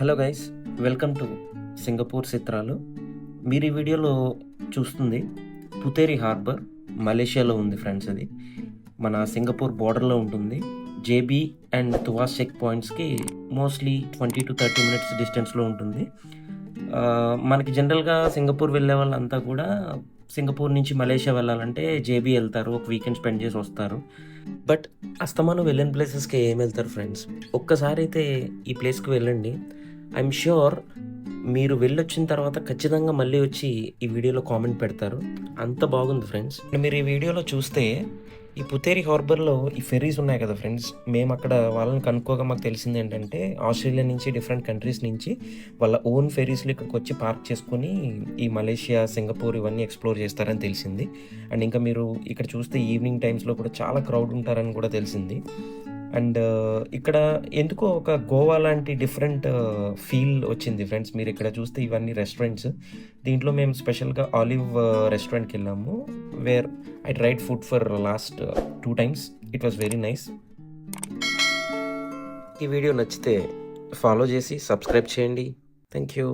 Hello guys, welcome to Singapore చిత్రాలు. మీరు ఈ వీడియోలో చూస్తుంది పుతేరి హార్బర్, మలేషియాలో ఉంది ఫ్రెండ్స్. అది మన సింగపూర్ బోర్డర్లో ఉంటుంది. జేబీ అండ్ తువాస్ చెక్ పాయింట్స్కి మోస్ట్లీ 20 to 30 minutes డిస్టెన్స్లో ఉంటుంది. మనకి జనరల్గా సింగపూర్ వెళ్ళే వాళ్ళంతా కూడా సింగపూర్ నుంచి మలేషియా వెళ్ళాలంటే జేబీ వెళ్తారు, ఒక వీకెండ్ స్పెండ్ చేసి వస్తారు. బట్ అస్తమానం వెళ్ళిన ప్లేసెస్కి ఏం వెళ్తారు ఫ్రెండ్స్? ఒక్కసారి అయితే ఈ ప్లేస్కి వెళ్ళండి. ఐఎమ్ ష్యూర్ మీరు వెళ్ళొచ్చిన తర్వాత ఖచ్చితంగా మళ్ళీ వచ్చి ఈ వీడియోలో కామెంట్ పెడతారు. అంత బాగుంది ఫ్రెండ్స్. మీరు ఈ వీడియోలో చూస్తే ఈ పుతేరి హార్బర్లో ఈ ఫెర్రీస్ ఉన్నాయి కదా ఫ్రెండ్స్. మేము అక్కడ వాళ్ళని కనుక్కోగా మాకు తెలిసింది ఏంటంటే ఆస్ట్రేలియా నుంచి, డిఫరెంట్ కంట్రీస్ నుంచి వాళ్ళ ఓన్ ఫెర్రీస్లో ఇక్కడికి వచ్చి పార్క్ చేసుకొని ఈ మలేషియా, సింగపూర్ ఇవన్నీ ఎక్స్ప్లోర్ చేస్తారని తెలిసింది. అండ్ ఇంకా మీరు ఇక్కడ చూస్తే ఈవినింగ్ టైమ్స్లో కూడా చాలా క్రౌడ్ ఉంటారని కూడా తెలిసింది. అండ్ ఇక్కడ ఎందుకో ఒక గోవా లాంటి డిఫరెంట్ ఫీల్ వచ్చింది ఫ్రెండ్స్. మీరు ఇక్కడ చూస్తే ఇవన్నీ రెస్టారెంట్స్. దీంట్లో మేము స్పెషల్గా ఆలివ్ రెస్టారెంట్కి వెళ్ళాము, where I tried food for last 2 times. It was very nice. ఈ వీడియో నచ్చితే ఫాలో చేసి సబ్స్క్రైబ్ చేయండి. Thank you.